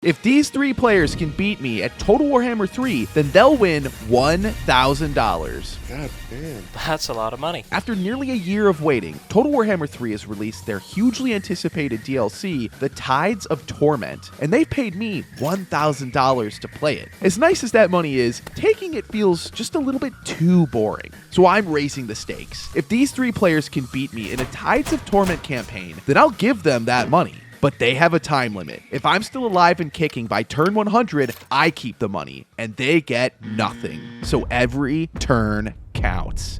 If these 3 players can beat me at Total Warhammer 3, then they'll win $1,000. God damn. That's a lot of money. After nearly a year of waiting, Total Warhammer 3 has released their hugely anticipated DLC, The Tides of Torment, and they paid me $1,000 to play it. As nice as that money is, taking it feels just a little bit too boring. So I'm raising the stakes. If these 3 players can beat me in a Tides of Torment campaign, then I'll give them that money. But they have a time limit. If I'm still alive and kicking by turn 100, I keep the money, and they get nothing. So every turn counts.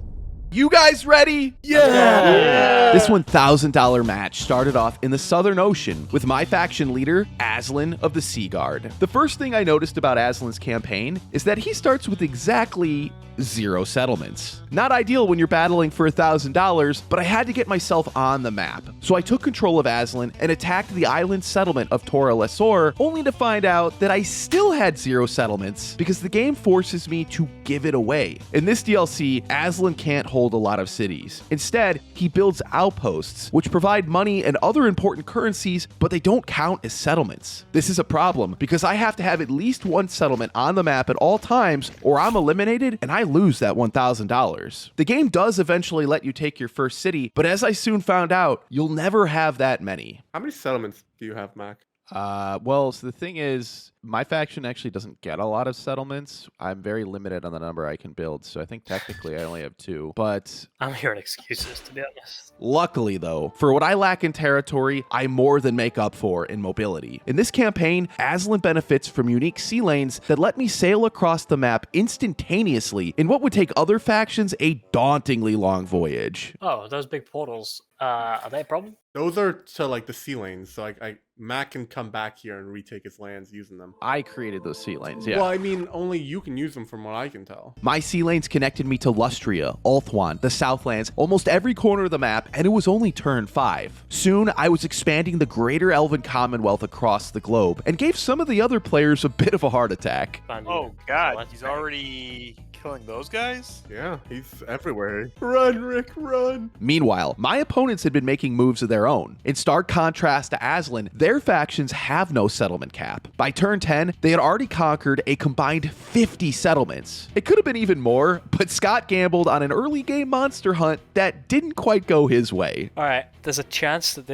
You guys ready? Yeah! This $1,000 match started off in the Southern Ocean with my faction leader, Aslan of the Sea Guard. The first thing I noticed about Aslan's campaign is that he starts with exactly 0 settlements. Not ideal when you're battling for $1,000, but I had to get myself on the map. So I took control of Aslan and attacked the island settlement of Tora Lesor, only to find out that I still had 0 settlements because the game forces me to give it away. In this DLC, Aslan can't hold a lot of cities. Instead, he builds outposts, which provide money and other important currencies, but they don't count as settlements. This is a problem because I have to have at least 1 settlement on the map at all times, or I'm eliminated and I lose that $1,000. The game does eventually let you take your first city, but as I soon found out, you'll never have that many. How many settlements do you have, Mac? Well, so the thing is, my faction actually doesn't get a lot of settlements. I'm very limited on the number I can build, so I think technically I only have 2. But I'm hearing excuses, to be honest. luckily, though, for what I lack in territory, I more than make up for in mobility. In this campaign, Aslan benefits from unique sea lanes that let me sail across the map instantaneously in what would take other factions a dauntingly long voyage. Oh, those big portals, are they a problem? Those are to like the sea lanes, so Mac can come back here and retake his lands using them. I created those sea lanes, yeah. Well, I mean, only you can use them from what I can tell. My sea lanes connected me to Lustria, Ulthuan, the Southlands, almost every corner of the map, and it was only turn 5. Soon, I was expanding the greater Elven Commonwealth across the globe, and gave some of the other players a bit of a heart attack. Oh god, he's already killing those guys? Yeah, he's everywhere. Run, Rick, run! Meanwhile, my opponents had been making moves of their own. In stark contrast to Aslan, their factions have no settlement cap. By turn 10, they had already conquered a combined 50 settlements. It could have been even more, but Scott gambled on an early game monster hunt that didn't quite go his way. Alright, there's a chance that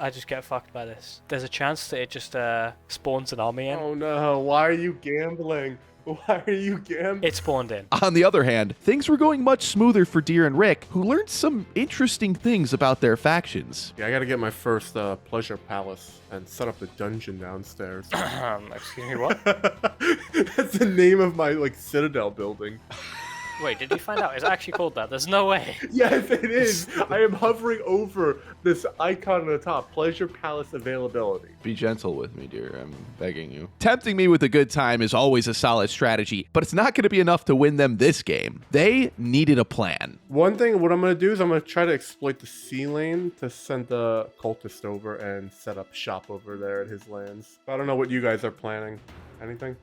I just get fucked by this. There's a chance that it just spawns an army in. Oh no, why are you gambling? Why are you gambling? It spawned in. On the other hand, things were going much smoother for Deer and Rick, who learned some interesting things about their factions. Yeah, I gotta get my first pleasure palace and set up the dungeon downstairs. Excuse me, what? That's the name of my citadel building. Wait, did you find out? Is it actually called that? There's no way. Yes, it is. I am hovering over this icon on the top. Pleasure Palace availability. Be gentle with me, dear. I'm begging you. Tempting me with a good time is always a solid strategy, but it's not going to be enough to win them this game. They needed a plan. One thing, what I'm going to do is I'm going to try to exploit the sea lane to send the cultist over and set up shop over there at his lands. I don't know what you guys are planning. Anything?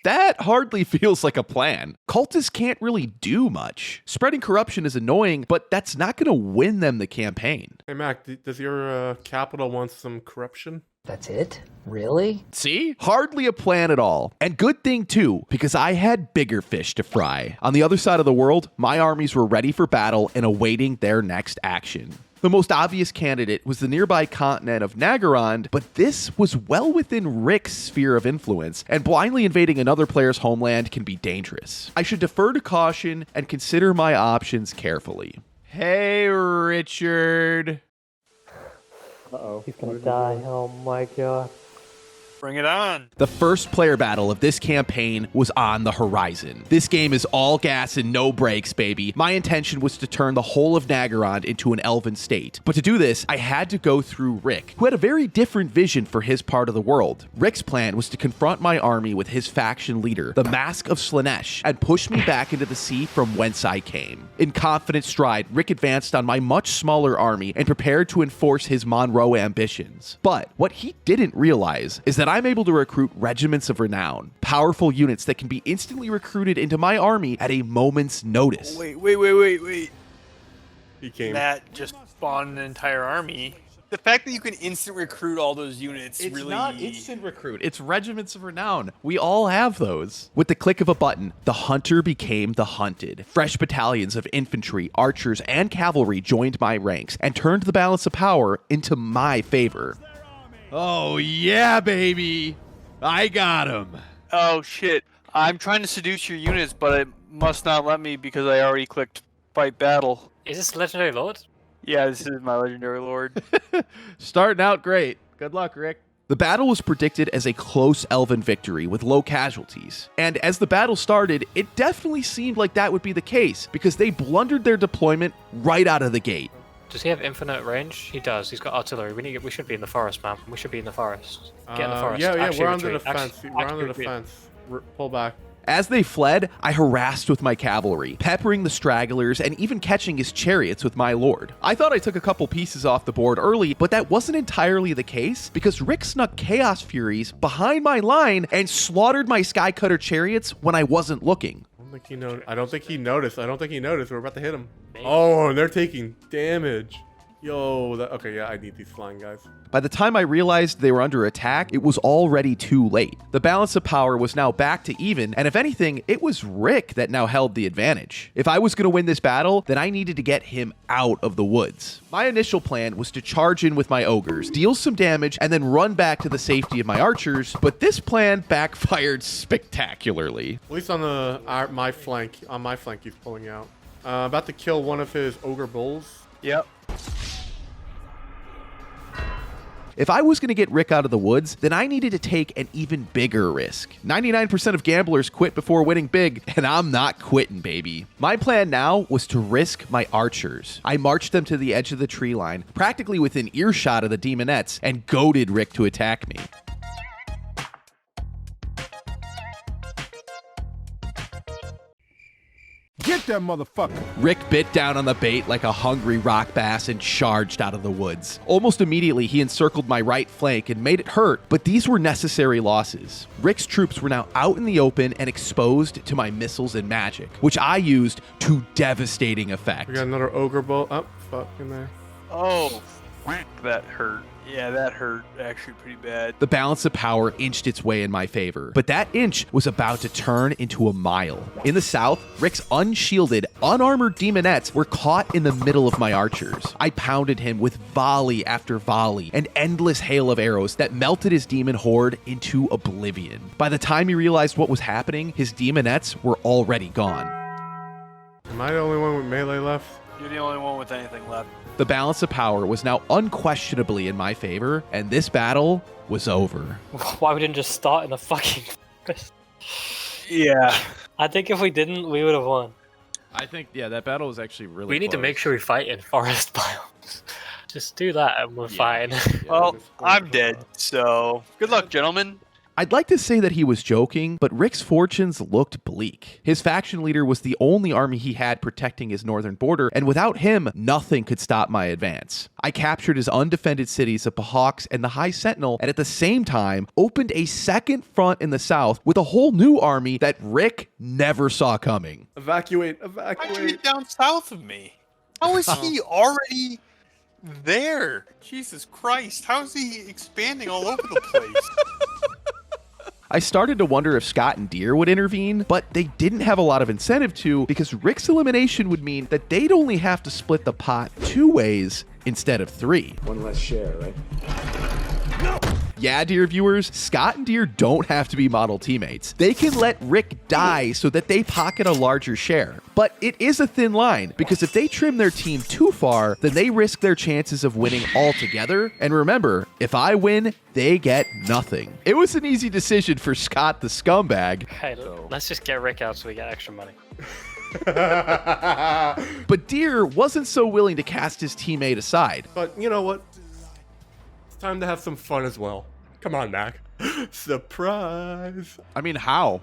That hardly feels like a plan. Cultists can't really do much. Spreading corruption is annoying, but that's not going to win them the campaign. Hey, Mac, does your capital want some corruption? That's it? Really? See? Hardly a plan at all. And good thing too, because I had bigger fish to fry. On the other side of the world, my armies were ready for battle and awaiting their next action. The most obvious candidate was the nearby continent of Naggarand, but this was well within Rick's sphere of influence, and blindly invading another player's homeland can be dangerous. I should defer to caution and consider my options carefully. Hey, Richard. Uh-oh. He's gonna die. Oh my god. Bring it on. The first player battle of this campaign was on the horizon. This game is all gas and no brakes, baby. My intention was to turn the whole of Naggarand into an elven state. But to do this, I had to go through Rick, who had a very different vision for his part of the world. Rick's plan was to confront my army with his faction leader, the Mask of Slaanesh, and push me back into the sea from whence I came. In confident stride, Rick advanced on my much smaller army and prepared to enforce his Monroe ambitions. But what he didn't realize is that I'm able to recruit regiments of renown, powerful units that can be instantly recruited into my army at a moment's notice. Wait. He came. That just spawned an entire army. The fact that you can instant recruit all those units It's really... not instant recruit. It's regiments of renown. We all have those. With the click of a button, the hunter became the hunted. Fresh battalions of infantry, archers, and cavalry joined my ranks and turned the balance of power into my favor. Oh, yeah, baby. I got him. Oh shit. I'm trying to seduce your units, but it must not let me because I already clicked fight battle. Is this Legendary Lord? Yeah, this is my legendary lord. Starting out great. Good luck, Rick. The battle was predicted as a close elven victory with low casualties. And as the battle started, it definitely seemed like that would be the case because they blundered their deployment right out of the gate. Does he have infinite range? He does. He's got artillery. We should be in the forest, man. We should be in the forest. Get in the forest. Yeah, Actually we're on the retreat. defense. We're on the retreat. defense. Pull back. As they fled, I harassed with my cavalry, peppering the stragglers and even catching his chariots with my lord. I thought I took a couple pieces off the board early, but that wasn't entirely the case because Rick snuck Chaos Furies behind my line and slaughtered my Skycutter chariots when I wasn't looking. I don't think he noticed. We're about to hit him. Maybe. Oh, and they're taking damage. Yo, okay, yeah, I need these flying guys. By the time I realized they were under attack, it was already too late. The balance of power was now back to even, and if anything, it was Rick that now held the advantage. If I was going to win this battle, then I needed to get him out of the woods. My initial plan was to charge in with my ogres, deal some damage, and then run back to the safety of my archers, but this plan backfired spectacularly. At least on my flank, he's pulling out. About to kill one of his ogre bulls. Yep. If I was going to get Rick out of the woods, then I needed to take an even bigger risk. 99% of gamblers quit before winning big, and I'm not quitting, baby. My plan now was to risk my archers. I marched them to the edge of the tree line, practically within earshot of the demonettes, and goaded Rick to attack me. Get that motherfucker! Rick bit down on the bait like a hungry rock bass and charged out of the woods. Almost immediately, he encircled my right flank and made it hurt, but these were necessary losses. Rick's troops were now out in the open and exposed to my missiles and magic, which I used to devastating effect. We got another ogre bull. Oh, fuck in there. Oh, that hurt. Yeah, that hurt actually pretty bad. The balance of power inched its way in my favor, but that inch was about to turn into a mile. In the south, Rick's unshielded, unarmored demonettes were caught in the middle of my archers. I pounded him with volley after volley, an endless hail of arrows that melted his demon horde into oblivion. By the time he realized what was happening, his demonettes were already gone. Am I the only one with melee left? You're the only one with anything left. The balance of power was now unquestionably in my favor, and this battle was over. Why we didn't just start in the fucking forest? Yeah. I think if we didn't, we would have won. I think, yeah, that battle was actually really We need to make sure we fight in forest biomes. Just do that and we're fine. Well, I'm dead, so good luck, gentlemen. I'd like to say that he was joking, but Rick's fortunes looked bleak. His faction leader was the only army he had protecting his northern border, and without him, nothing could stop my advance. I captured his undefended cities of Pahawks and the High Sentinel, and at the same time, opened a second front in the south with a whole new army that Rick never saw coming. Evacuate, Why'd you evacuate. get down south of me? How is he already there? Jesus Christ. How is he expanding all over the place? I started to wonder if Scott and Deere would intervene, but they didn't have a lot of incentive to because Rick's elimination would mean that they'd only have to split the pot 2 ways instead of 3. One less share, right? Yeah, Deere viewers, Scott and Deere don't have to be model teammates. They can let Rick die so that they pocket a larger share. But it is a thin line, because if they trim their team too far, then they risk their chances of winning altogether. And remember, if I win, they get nothing. It was an easy decision for Scott the scumbag. Hey, let's just get Rick out so we get extra money. But Deere wasn't so willing to cast his teammate aside. But you know what? It's time to have some fun as well. Come on, Mac. Surprise. I mean, how?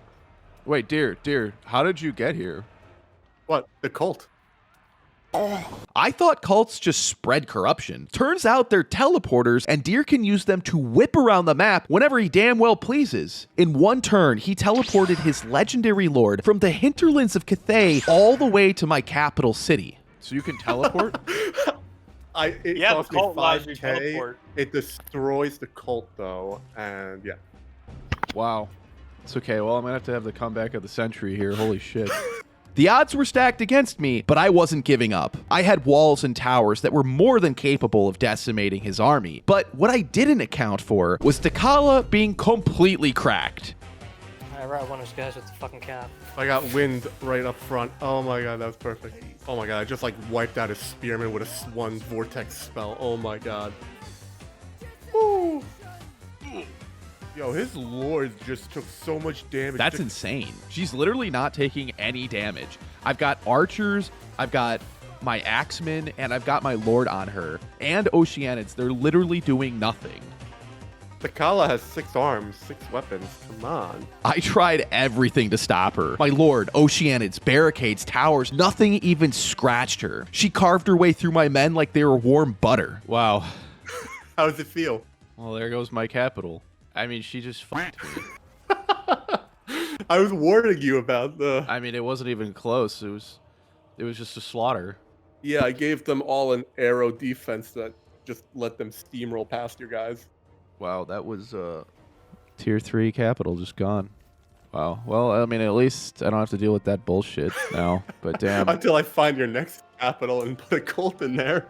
Wait, Deere, how did you get here? What? The cult? I thought cults just spread corruption. Turns out they're teleporters, and Deere can use them to whip around the map whenever he damn well pleases. In one turn, he teleported his legendary lord from the hinterlands of Cathay all the way to my capital city. So you can teleport? It Yeah, the cost me cult allows you to 5K. teleport. It destroys the cult though, and yeah. Wow. It's okay. Well, I'm going to have the comeback of the century here. Holy shit. The odds were stacked against me, but I wasn't giving up. I had walls and towers that were more than capable of decimating his army. But what I didn't account for was Takala being completely cracked. I right one of those guys with the fucking cap. I got wind right up front. Oh my god, that was perfect. Oh my god, I just like wiped out his spearman with a one vortex spell. Oh my god. Woo. Yo, his lord just took so much damage. That's insane. She's literally not taking any damage. I've got archers, I've got my axemen, and I've got my lord on her. And Oceanids, they're literally doing nothing. Takala has 6 arms, 6 weapons. Come on. I tried everything to stop her. My lord, Oceanids, barricades, towers, nothing even scratched her. She carved her way through my men like they were warm butter. Wow. How does it feel? Well, there goes my capital. I mean, she just fucked me. I was warning you about the... I mean, it wasn't even close. It was just a slaughter. Yeah, I gave them all an arrow defense that just let them steamroll past your guys. Wow, that was tier 3 capital just gone. Wow. Well, I mean, at least I don't have to deal with that bullshit now. But damn. Until I find your next capital and put a cult in there.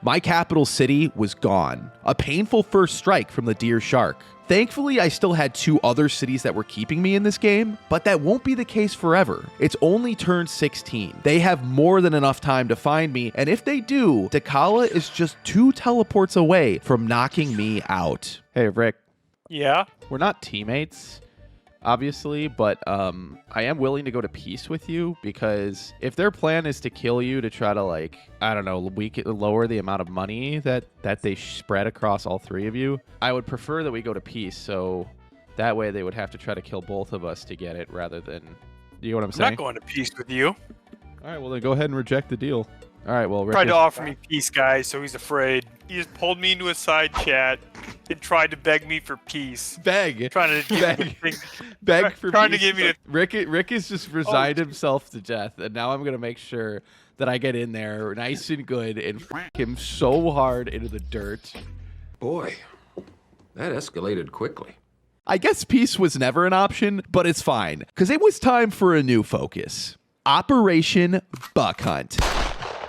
My capital city was gone. A painful first strike from the Deer Shark. Thankfully, I still had 2 other cities that were keeping me in this game, but that won't be the case forever. It's only turn 16. They have more than enough time to find me, and if they do, Takala is just 2 teleports away from knocking me out. Hey, Rick. Yeah. We're not teammates, obviously, but I am willing to go to peace with you, because if their plan is to kill you to try to, like, I don't know, lower the amount of money that they spread across all 3 of you, I would prefer that we go to peace, so that way they would have to try to kill both of us to get it rather than, you know what I'm I'm saying? not going to peace with you. All right, well then go ahead and reject the deal. All right, well, Rick Tried is- to offer me peace, guys, so he's afraid. He just pulled me into a side chat and tried to beg me for peace. beg, Trying to beg for trying peace. to give me a Rick has just resigned himself to death, and now I'm gonna make sure that I get in there nice and good and f him so hard into the dirt. Boy, that escalated quickly. I guess peace was never an option, but it's fine, because it was time for a new focus. Operation Buck Hunt.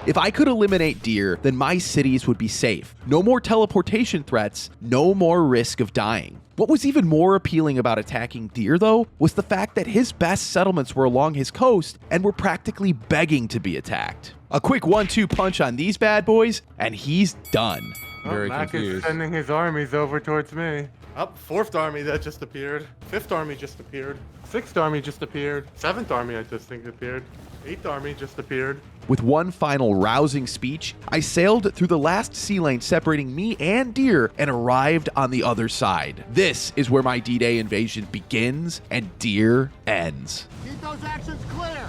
If I could eliminate deer, then my cities would be safe. No more teleportation threats, no more risk of dying. What was even more appealing about attacking deer, though, was the fact that his best settlements were along his coast and were practically begging to be attacked. A quick 1-2 punch on these bad boys, and he's done. Very Mac is confused. sending his armies over towards me. Up, 4th army that just appeared. 5th army just appeared. 6th army just appeared. 7th army I just think appeared. 8th army just appeared. With one final rousing speech, I sailed through the last sea lane separating me and deer and arrived on the other side. This is where my D-Day invasion begins and deer ends. Keep those actions clear.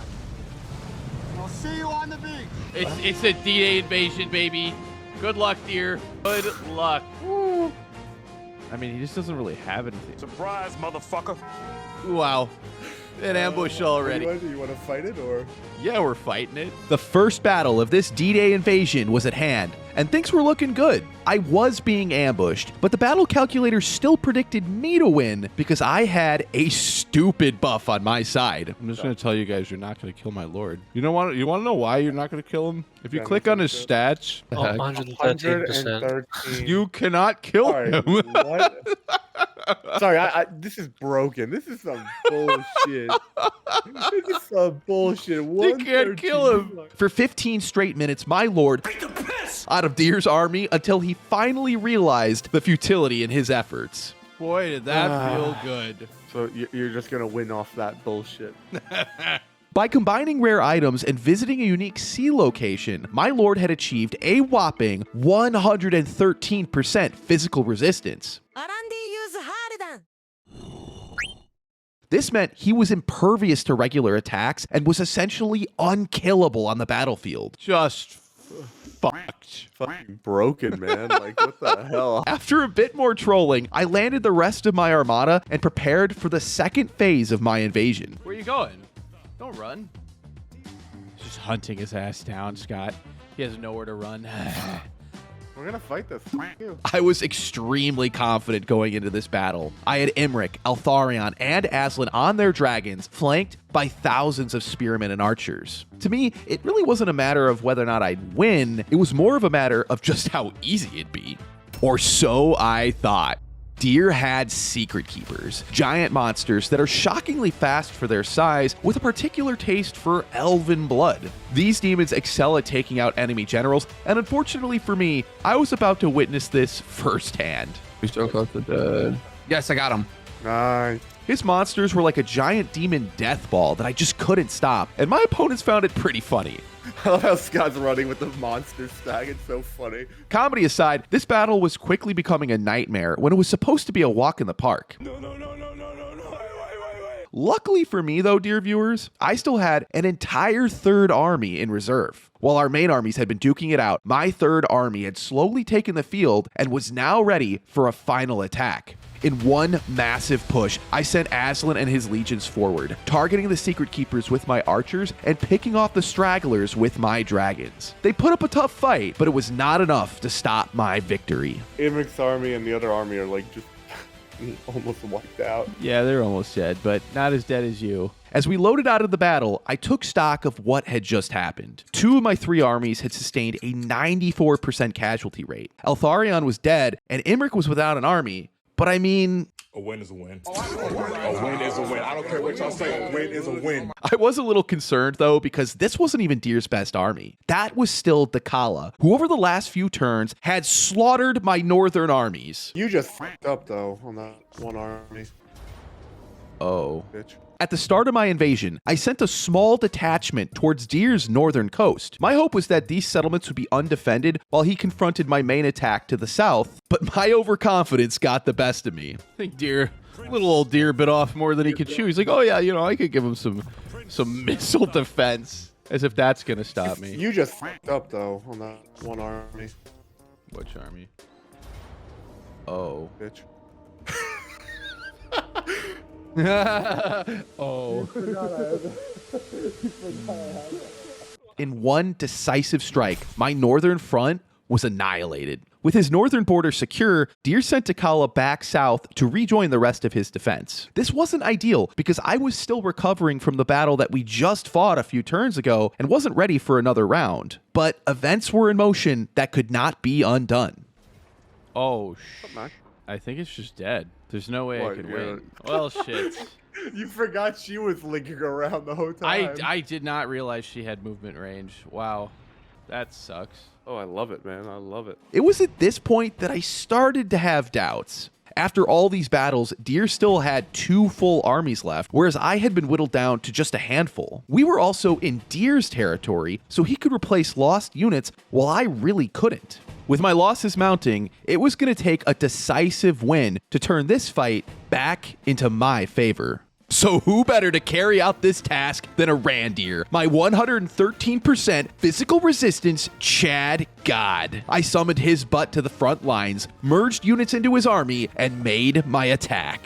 I'll see you on the beach. It's a D-Day invasion, baby. Good luck, deer. Good luck. Woo. I mean, he just doesn't really have anything. Surprise, motherfucker. Wow. An ambush already. Do you want to fight it or? Yeah, we're fighting it. The first battle of this D-Day invasion was at hand, and things were looking good. I was being ambushed, but the battle calculator still predicted me to win because I had a stupid buff on my side. I'm just going to tell you guys, you're not going to kill my lord. You want to know why you're not going to kill him? If you Yeah, click on his stats, 113%. 113. you cannot kill Sorry, him. what? Sorry, this is broken. This is some bullshit. This is some bullshit. You can't kill him. For 15 straight minutes, my lord beat the piss out of Deer's army until he finally realized the futility in his efforts. Boy, did that feel good. So you're just gonna win off that bullshit. By combining rare items and visiting a unique sea location, my lord had achieved a whopping 113% physical resistance. This meant he was impervious to regular attacks and was essentially unkillable on the battlefield. Just fucked. Fucking broken, man. Like, what the hell? After a bit more trolling, I landed the rest of my armada and prepared for the second phase of my invasion. Where are you going? Don't run. He's just hunting his ass down, Scott. He has nowhere to run. We're gonna fight this. F you. I was extremely confident going into this battle. I had Imric, Altharion, and Aslan on their dragons, flanked by thousands of spearmen and archers. To me, it really wasn't a matter of whether or not I'd win, it was more of a matter of just how easy it'd be. Or so I thought. Deer had secret keepers, giant monsters that are shockingly fast for their size with a particular taste for elven blood. These demons excel at taking out enemy generals, and unfortunately for me, I was about to witness this firsthand. He's so close to dead. Yes, I got him. Nice. His monsters were like a giant demon death ball that I just couldn't stop, and my opponents found it pretty funny. I love how Scott's running with the monster stack. It's so funny. Comedy aside, this battle was quickly becoming a nightmare when it was supposed to be a walk in the park. No. Wait. Luckily for me though, dear viewers, I still had an entire third army in reserve. While our main armies had been duking it out, my third army had slowly taken the field and was now ready for a final attack. In one massive push, I sent Aslan and his legions forward, targeting the secret keepers with my archers and picking off the stragglers with my dragons. They put up a tough fight, but it was not enough to stop my victory. Imric's army and the other army are like just almost wiped out. Yeah, they're almost dead, but not as dead as you. As we loaded out of the battle, I took stock of what had just happened. 2 of my 3 armies had sustained a 94% casualty rate. Altharion was dead, and Imric was without an army. But I mean... A win is a win. A win is a win. I don't care what y'all say. A win is a win. I was a little concerned, though, because this wasn't even Deer's best army. That was still Dakala, who over the last few turns had slaughtered my northern armies. You just f***ed up, though, on that one army. Oh. Bitch. At the start of my invasion, I sent a small detachment towards Deer's northern coast. My hope was that these settlements would be undefended while he confronted my main attack to the south, but my overconfidence got the best of me. I think Deer, little old Deer bit off more than he could chew. He's like, oh yeah, I could give him some missile defense, as if that's gonna stop me. You just f***ed up, though, on that one army. Which army? Oh. Bitch. Oh. In one decisive strike, my northern front was annihilated. With his northern border secure, Deer sent Dakala back south to rejoin the rest of his defense. This wasn't ideal because I was still recovering from the battle that we just fought a few turns ago and wasn't ready for another round. But events were in motion that could not be undone. Oh, I think it's just dead. There's no way I could win. Well, shit. You forgot she was linking around the whole time. I did not realize she had movement range. Wow. That sucks. Oh, I love it, man. I love it. It was at this point that I started to have doubts. After all these battles, Deer still had 2 full armies left, whereas I had been whittled down to just a handful. We were also in Deer's territory, so he could replace lost units while I really couldn't. With my losses mounting, it was going to take a decisive win to turn this fight back into my favor. So who better to carry out this task than a Randir, my 113% physical resistance Chad God. I summoned his butt to the front lines, merged units into his army, and made my attack.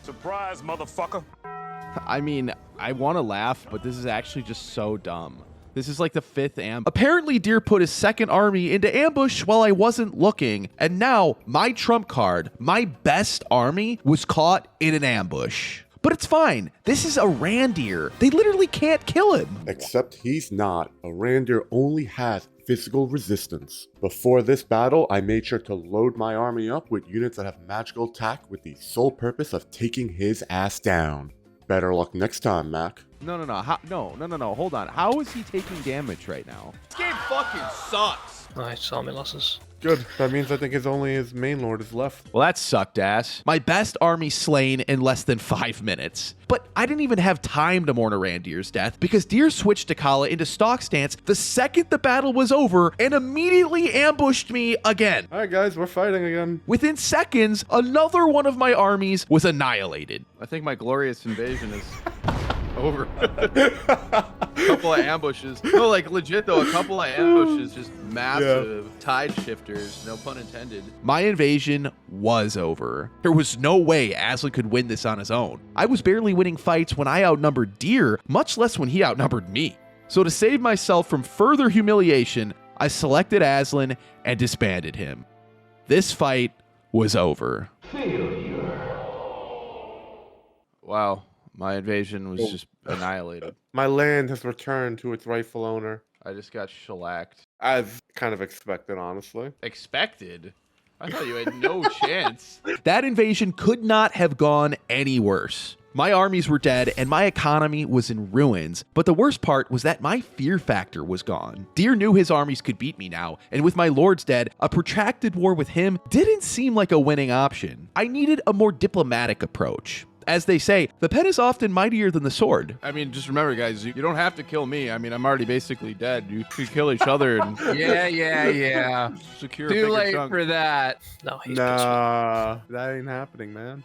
Surprise, motherfucker. I mean, I want to laugh, but this is actually just so dumb. This is like the 5th ambush. Apparently, Deer put his 2nd army into ambush while I wasn't looking, and now my trump card, my best army, was caught in an ambush. But it's fine. This is a Randir. They literally can't kill him. Except he's not. A Randir only has physical resistance. Before this battle, I made sure to load my army up with units that have magical attack with the sole purpose of taking his ass down. Better luck next time, Mac. No. Hold on. How is he taking damage right now? This game fucking sucks. Nice army losses. Good. That means I think his main lord is left. Well, that sucked ass. My best army slain in less than 5 minutes. But I didn't even have time to mourn a Randir's death because Deer switched Dakala into stock stance the second the battle was over and immediately ambushed me again. All right, guys, we're fighting again. Within seconds, another one of my armies was annihilated. I think my glorious invasion is over. A couple of ambushes. No, like legit though, a couple of ambushes, just massive tide shifters, no pun intended. My invasion was over. There was no way Aslan could win this on his own. I was barely winning fights when I outnumbered Deer, much less when he outnumbered me. So to save myself from further humiliation, I selected Aslan and disbanded him. This fight was over. Wow, my invasion was just annihilated. My land has returned to its rightful owner. I just got shellacked. As kind of expected, honestly. Expected? I thought you had no chance. That invasion could not have gone any worse. My armies were dead and my economy was in ruins, but the worst part was that my fear factor was gone. Deer knew his armies could beat me now, and with my lords dead, a protracted war with him didn't seem like a winning option. I needed a more diplomatic approach. As they say, the pen is often mightier than the sword. I mean, just remember, guys, you don't have to kill me. I mean, I'm already basically dead. You could kill each other and Yeah. secure a Too bigger late chunk. for that. No, he's Nah, that ain't happening, man.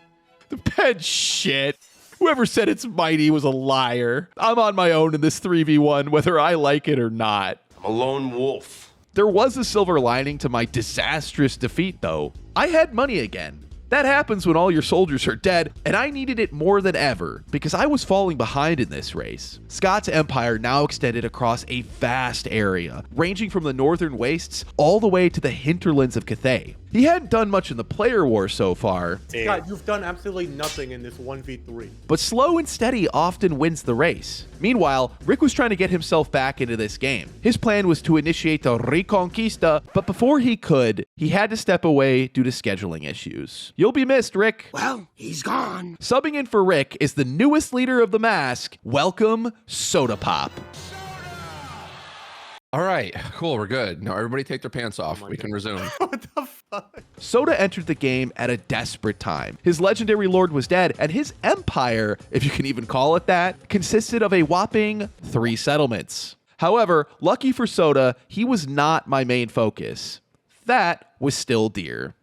The pen shit. Whoever said it's mighty was a liar. I'm on my own in this 3v1, whether I like it or not. I'm a lone wolf. There was a silver lining to my disastrous defeat, though. I had money again. That happens when all your soldiers are dead, and I needed it more than ever because I was falling behind in this race. Scott's empire now extended across a vast area, ranging from the northern wastes all the way to the hinterlands of Cathay. He hadn't done much in the player war so far, Scott, you've done absolutely nothing in this 1v3. but slow and steady often wins the race. Meanwhile, Rick was trying to get himself back into this game. His plan was to initiate the Reconquista, but before he could, he had to step away due to scheduling issues. You'll be missed, Rick. Well, he's gone. Subbing in for Rick is the newest leader of the Mask. Welcome, Soda Pop. All right, cool. We're good. Now everybody take their pants off. We can resume. What the fuck? Soda entered the game at a desperate time. His legendary lord was dead, and his empire, if you can even call it that, consisted of a whopping 3 settlements. However, lucky for Soda, he was not my main focus. That was still Deer.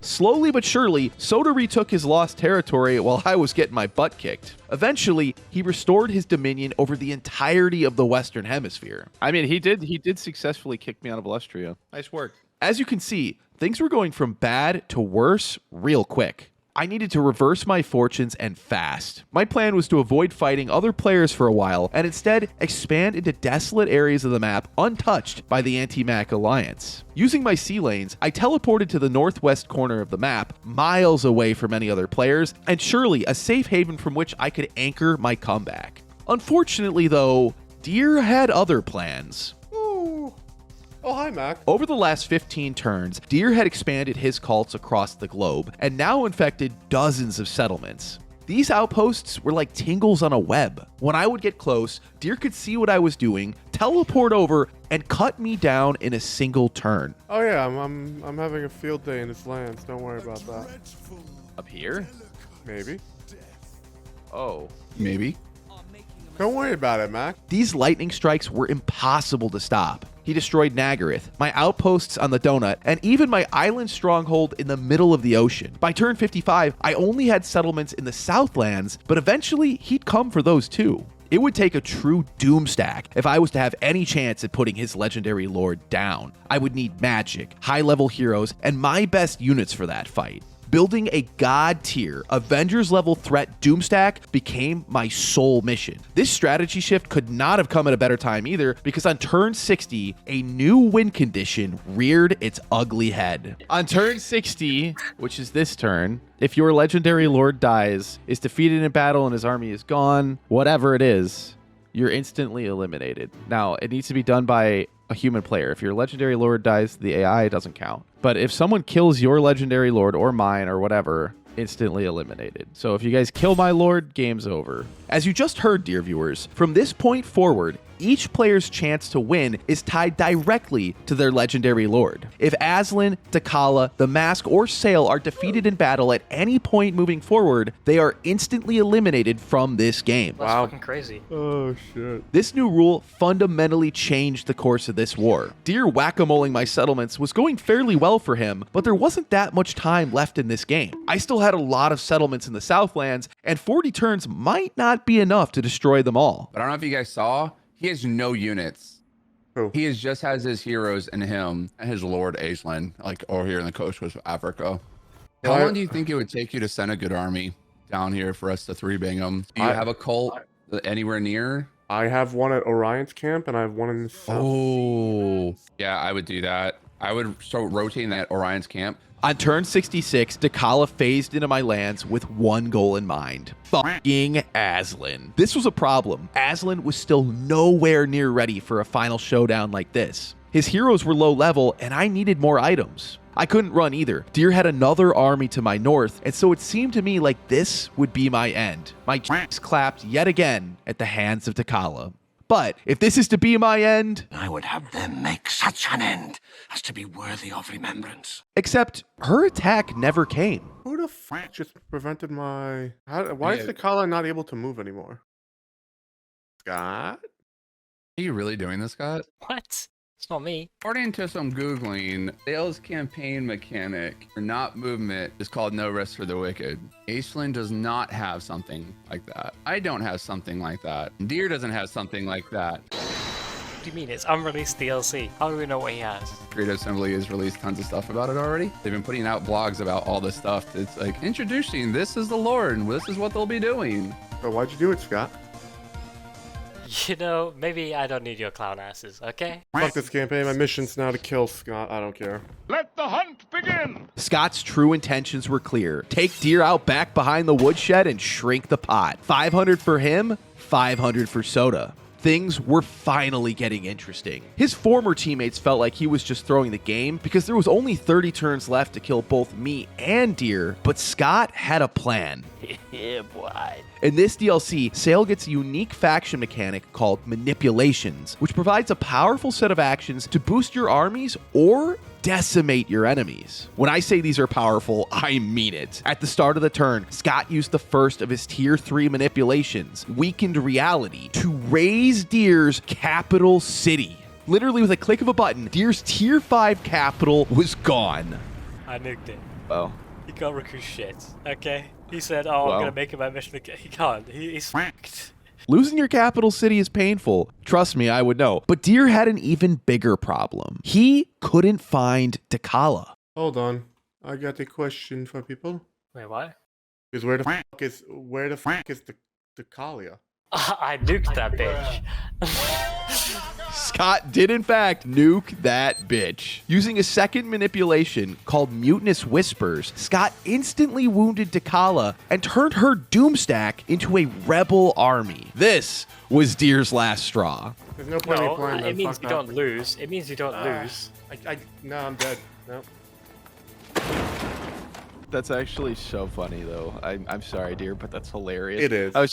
Slowly but surely, Soda retook his lost territory while I was getting my butt kicked. Eventually, he restored his dominion over the entirety of the Western Hemisphere. I mean, he did successfully kick me out of Lustria. Nice work. As you can see, things were going from bad to worse real quick. I needed to reverse my fortunes and fast. My plan was to avoid fighting other players for a while and instead expand into desolate areas of the map untouched by the Anti-Mac Alliance. Using my sea lanes, I teleported to the northwest corner of the map, miles away from any other players, and surely a safe haven from which I could anchor my comeback. Unfortunately though, Deer had other plans. Oh, hi, Mac. Over the last 15 turns, Deer had expanded his cults across the globe and now infected dozens of settlements. These outposts were like tingles on a web. When I would get close, Deer could see what I was doing, teleport over, and cut me down in a single turn. Oh yeah, I'm having a field day in his lands. Don't worry about that. Up here? Maybe. Oh. Maybe. Don't worry about it, Mac. These lightning strikes were impossible to stop. He destroyed Naggarand, my outposts on the donut, and even my island stronghold in the middle of the ocean. By turn 55, I only had settlements in the Southlands, but eventually he'd come for those too. It would take a true doom stack if I was to have any chance at putting his legendary lord down. I would need magic, high-level heroes, and my best units for that fight. Building a god-tier, Avengers-level threat Doomstack became my sole mission. This strategy shift could not have come at a better time either, because on turn 60, a new win condition reared its ugly head. On turn 60, which is this turn, if your legendary lord dies, is defeated in battle and his army is gone, whatever it is, you're instantly eliminated. Now, it needs to be done by a human player. If your legendary lord dies, the AI doesn't count. But if someone kills your legendary lord or mine or whatever, instantly eliminated. So if you guys kill my lord, game's over. As you just heard, dear viewers, from this point forward, each player's chance to win is tied directly to their legendary lord. If Aslan, Takala, the Mask, or Sail are defeated in battle at any point moving forward, they are instantly eliminated from this game. That's fucking crazy. Oh shit. This new rule fundamentally changed the course of this war. Deer whack-a-moling my settlements was going fairly well for him, but there wasn't that much time left in this game. I still had a lot of settlements in the Southlands, and 40 turns might not be enough to destroy them all. But I don't know if you guys saw, he has no units. Who? He just has his heroes and him and his lord Aslan, like over here in the coast of Africa. How long do you think it would take you to send a good army down here for us to 3-bang them? Do you have a cult anywhere near? I have one at Orion's camp, and I have one in the south. Oh, yeah, I would do that. I would start rotating that Orion's camp. On turn 66, Dakala phased into my lands with one goal in mind. Fucking Aslan. This was a problem. Aslan was still nowhere near ready for a final showdown like this. His heroes were low level, and I needed more items. I couldn't run either. Deer had another army to my north, and so it seemed to me like this would be my end. My cheeks clapped yet again at the hands of Dakala. But if this is to be my end, I would have them make such an end as to be worthy of remembrance. except her attack never came. Who the fuck just prevented my... why is Dakala not able to move anymore? Scott? Are you really doing this, Scott? What? It's not me. According to some Googling, Dale's campaign mechanic for not movement is called No Rest for the Wicked. Aisling does not have something like that. I don't have something like that. Deer doesn't have something like that. What do you mean? It's unreleased DLC. How do we know what he has? Creative Assembly has released tons of stuff about it already. They've been putting out blogs about all this stuff. It's like, introducing, this is the lore, and this is what they'll be doing. So why'd you do it, Scott? You know, maybe I don't need your clown asses, okay? Fuck this campaign. My mission's now to kill Scott. I don't care. Let the hunt begin! Scott's true intentions were clear. Take Deer out back behind the woodshed and shrink the pot. 500 for him, 500 for Soda. Things were finally getting interesting. His former teammates felt like he was just throwing the game because there was only 30 turns left to kill both me and Deer, but Scott had a plan. Yeah, boy. In this DLC, Sale gets a unique faction mechanic called Manipulations, which provides a powerful set of actions to boost your armies or decimate your enemies. When I say these are powerful, I mean it. At the start of the turn, Scott used the first of his tier 3 manipulations, Weakened Reality, to raise Deer's capital city. Literally with a click of a button, Deer's tier 5 capital was gone. I nuked it. Oh. He can't recruit shit, okay? He said, oh, I'm gonna make it my mission again. He can't. He's fucked. Losing your capital city is painful. Trust me, I would know. But Deer had an even bigger problem. He couldn't find Dakala. Hold on. I got a question for people. Wait, what? Because where the fuck is the Kalia? I nuked that bitch. Scott did in fact nuke that bitch. Using a second manipulation called Mutinous Whispers, Scott instantly wounded Dakala and turned her Doomstack into a rebel army. This was Deer's last straw. There's no point in playing. It means you don't lose. It means you don't lose. No, I'm dead. No. That's actually so funny, though. I'm sorry, Deer, but that's hilarious. It is. I was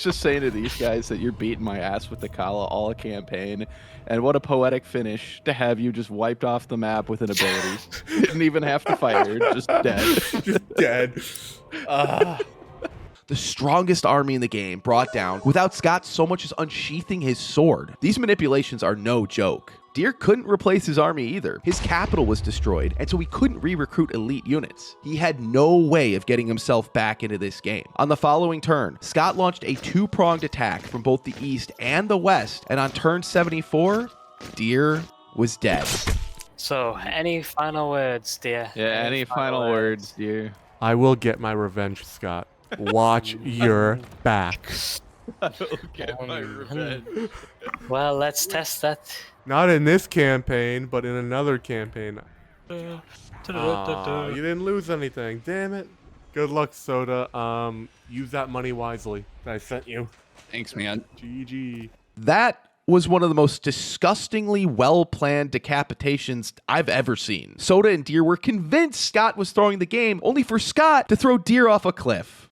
just saying to these guys that you're beating my ass with the Kala all campaign, and what a poetic finish to have you just wiped off the map with an ability. Didn't even have to fight her, just dead. Just dead. The strongest army in the game brought down without Scott so much as unsheathing his sword. These manipulations are no joke. Deer couldn't replace his army either. His capital was destroyed, and so he couldn't re-recruit elite units. He had no way of getting himself back into this game. On the following turn, Scott launched a two-pronged attack from both the east and the west, and on turn 74, Deer was dead. So, any final words, Deer? Yeah, any final words, Deer? I will get my revenge, Scott. Watch your back. I will get my revenge. Well, let's test that. Not in this campaign, but in another campaign. You didn't lose anything. Damn it. Good luck, Soda. Use that money wisely that I sent you. Thanks, man. GG. That was one of the most disgustingly well-planned decapitations I've ever seen. Soda and Deer were convinced Scott was throwing the game, only for Scott to throw Deer off a cliff.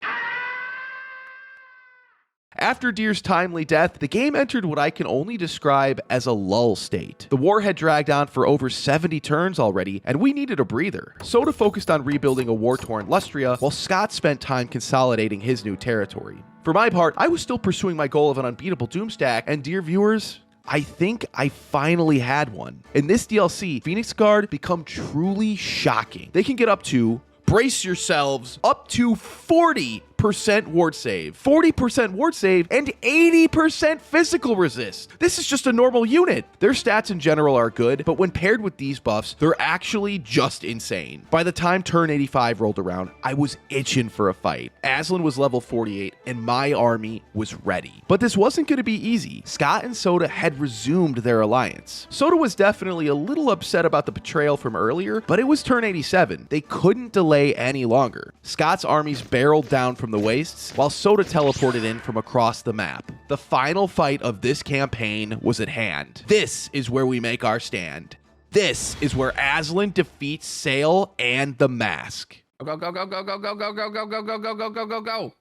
After Deer's timely death, the game entered what I can only describe as a lull state. The war had dragged on for over 70 turns already, and we needed a breather. Soda focused on rebuilding a war-torn Lustria, while Scott spent time consolidating his new territory. For my part, I was still pursuing my goal of an unbeatable Doomstack, and dear viewers, I think I finally had one. In this DLC, Phoenix Guard become truly shocking. They can get up to, brace yourselves, up to 40 40% ward save, 40% ward save, and 80% physical resist. This is just a normal unit. Their stats in general are good, but when paired with these buffs, they're actually just insane. By the time turn 85 rolled around, I was itching for a fight. Aslan was level 48, and my army was ready. But this wasn't going to be easy. Scott and Soda had resumed their alliance. Soda was definitely a little upset about the betrayal from earlier, but it was turn 87. They couldn't delay any longer. Scott's armies barreled down from the wastes, while Soda teleported in from across the map. The final fight of this campaign was at hand. This is where we make our stand. This is where Aslan defeats Sail and the Mask. Go, go, go, go, go, go, go, go, go, go, go, go, go, go, go, go. All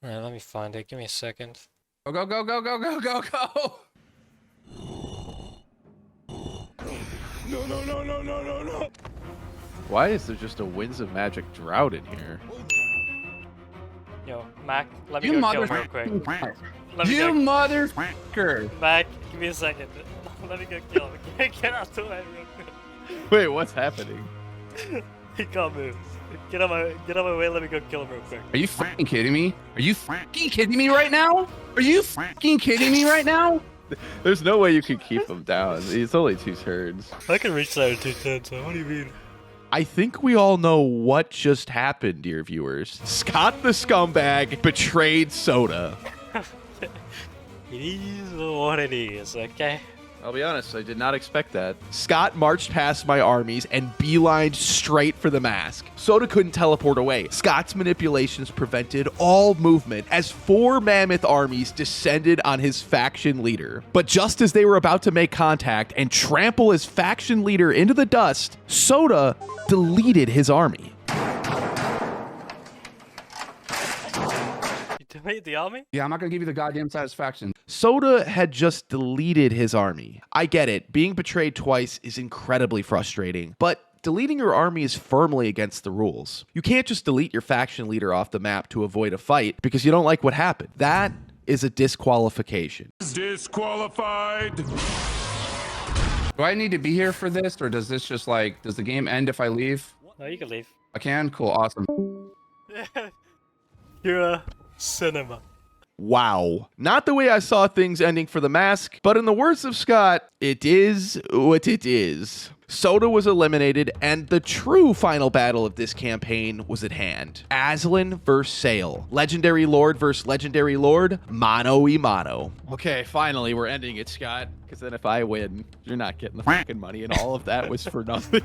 right, let me find it. Give me a second. Go, go, go, go, go, go, go, go. No, no, no, no, no, no, no. Why is there just a Winds of Magic drought in here? Yo, Mac, let me You go kill him real quick. motherfucker. Let me You go, motherfucker. Mac, give me a second. Let me go kill him. Get out the way real quick. Wait, what's happening? He can't move. Get on my way. Let me go kill him real quick. Are you fucking kidding me? Are you fucking kidding me right now? Are you fucking kidding me right now? There's no way you could keep him down. It's only 2 turns. I can reach there in 2 turns. So what do you mean? I think we all know what just happened, dear viewers. Scott the scumbag betrayed Soda. It is what it is, okay? I'll be honest, I did not expect that. Scott marched past my armies and beelined straight for the Mask. Soda couldn't teleport away. Scott's manipulations prevented all movement as 4 mammoth armies descended on his faction leader. But just as they were about to make contact and trample his faction leader into the dust, Soda deleted his army. You delete the army? Yeah, I'm not gonna give you the goddamn satisfaction. Soda had just deleted his army. I get it, being betrayed twice is incredibly frustrating, but deleting your army is firmly against the rules. You can't just delete your faction leader off the map to avoid a fight because you don't like what happened. That is a disqualification. Disqualified. Do I need to be here for this, or does this just like, does the game end if I leave? No, you can leave. I can? Cool, awesome. You're a cinema. Wow. Not the way I saw things ending for the Mask, but in the words of Scott, it is what it is. Soda was eliminated, and the true final battle of this campaign was at hand. Aslan versus Sail. Legendary Lord versus Legendary Lord. Mano y mano. Okay, finally, we're ending it, Scott. Because then if I win, you're not getting the fucking money, and all of that was for nothing.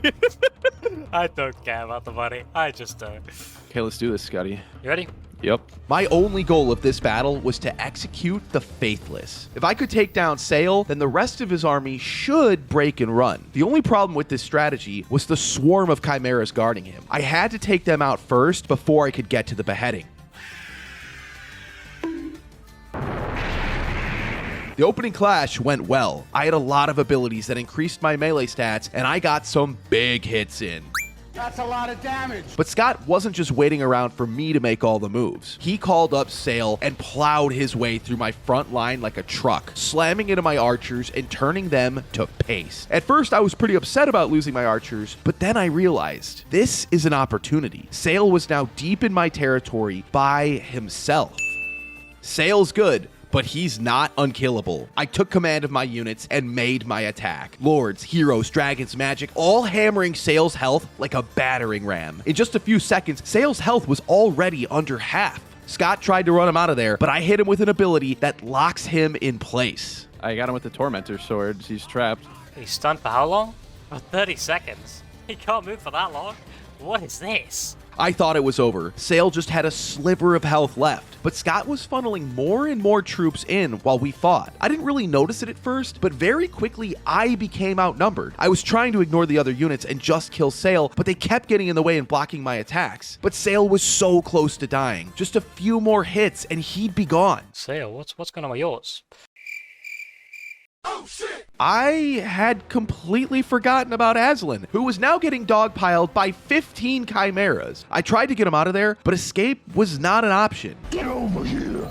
I don't care about the money. I just don't. Okay, let's do this, Scotty. You ready? Yep. My only goal of this battle was to execute the Faithless. If I could take down Sail, then the rest of his army should break and run. The only problem with this strategy was the swarm of chimeras guarding him. I had to take them out first before I could get to the beheading. The opening clash went well. I had a lot of abilities that increased my melee stats, and I got some big hits in. That's a lot of damage. But Scott wasn't just waiting around for me to make all the moves. He called up Sail and plowed his way through my front line like a truck, slamming into my archers and turning them to paste. At first, I was pretty upset about losing my archers, but then I realized this is an opportunity. Sail was now deep in my territory by himself. Sail's good, but he's not unkillable. I took command of my units and made my attack. Lords, heroes, dragons, magic, all hammering Sail's health like a battering ram. In just a few seconds, Sail's health was already under half. Scott tried to run him out of there, but I hit him with an ability that locks him in place. I got him with the Tormentor swords. He's trapped. He's stunned for how long? For 30 seconds. He can't move for that long? What is this? I thought it was over. Sail just had a sliver of health left, but Scott was funneling more and more troops in while we fought. I didn't really notice it at first, but very quickly I became outnumbered. I was trying to ignore the other units and just kill Sail, but they kept getting in the way and blocking my attacks. But Sail was so close to dying. Just a few more hits and he'd be gone. Sail, what's going on with yours? Oh shit! I had completely forgotten about Aslan, who was now getting dogpiled by 15 chimeras. I tried to get him out of there, but escape was not an option. Get over here!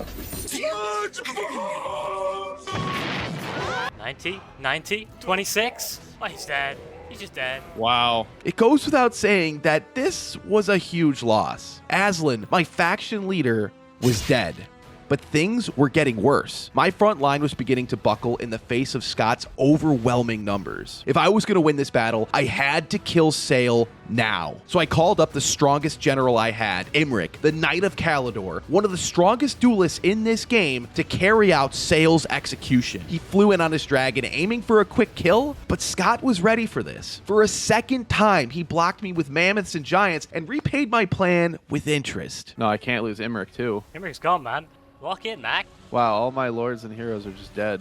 90, 26? Oh, he's dead. He's just dead. Wow. It goes without saying that this was a huge loss. Aslan, my faction leader, was dead. But things were getting worse. My front line was beginning to buckle in the face of Scott's overwhelming numbers. If I was going to win this battle, I had to kill Sale now. So I called up the strongest general I had, Imric, the Knight of Calidor, one of the strongest duelists in this game, to carry out Sale's execution. He flew in on his dragon, aiming for a quick kill, but Scott was ready for this. For a second time, he blocked me with mammoths and giants and repaid my plan with interest. No, I can't lose Imric too. Imric's gone, man. Walk in, Mac. Wow, all my lords and heroes are just dead.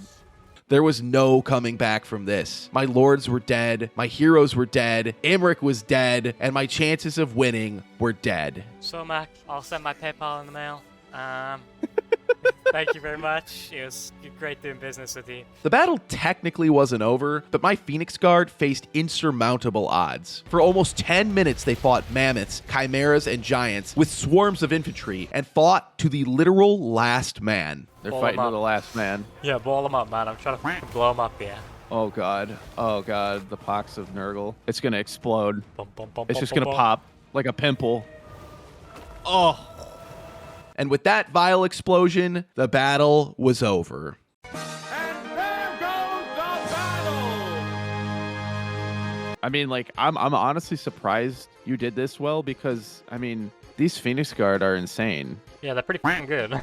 There was no coming back from this. My lords were dead, my heroes were dead, Imric was dead, and my chances of winning were dead. So, Mac, I'll send my PayPal in the mail. Thank you very much. It was great doing business with you. The battle technically wasn't over, but my Phoenix Guard faced insurmountable odds. For almost 10 minutes, they fought mammoths, chimeras, and giants with swarms of infantry and fought to the literal last man. They're Ball fighting them to the last man. Yeah, ball them up, man. I'm trying to blow them up here. Oh god. Oh god. The pox of Nurgle. It's gonna explode. Bum, bum, bum, It's bum, just bum, gonna bum. pop like a pimple. Oh. And with that vile explosion, the battle was over. I mean, like, I'm honestly surprised you did this well because, I mean, these Phoenix Guard are insane. Yeah, they're pretty fucking good.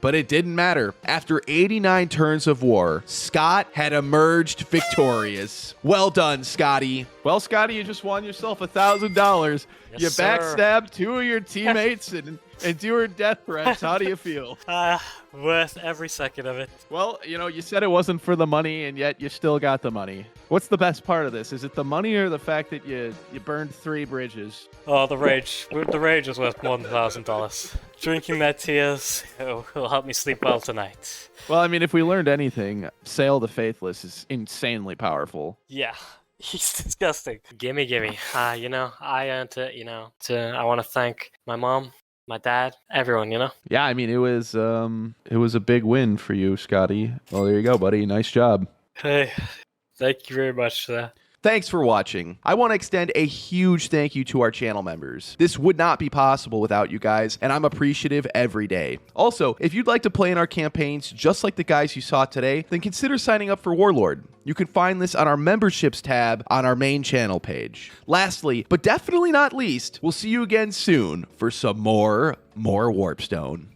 But it didn't matter. After 89 turns of war, Scott had emerged victorious. Well done, Scotty. Well, Scotty, you just won yourself $1,000. Yes, You sir. backstabbed 2 of your teammates and endured death threats. How do you feel? Worth every second of it. Well, you know, you said it wasn't for the money, and yet you still got the money. What's the best part of this? Is it the money or the fact that you burned 3 bridges? Oh, the rage. The rage is worth more than $1,000. Drinking their tears will help me sleep well tonight. Well, I mean, if we learned anything, Sail the Faithless is insanely powerful. Yeah. He's disgusting. Gimme. You know, I earned it, you know. I want to thank my mom, my dad, everyone, you know. Yeah, I mean, it was a big win for you, Scotty. Well, there you go, buddy. Nice job. Hey, thank you very much for that. Thanks for watching. I want to extend a huge thank you to our channel members. This would not be possible without you guys, and I'm appreciative every day. Also, if you'd like to play in our campaigns just like the guys you saw today, then consider signing up for Warlord. You can find this on our memberships tab on our main channel page. Lastly, but definitely not least, we'll see you again soon for some more Warpstone.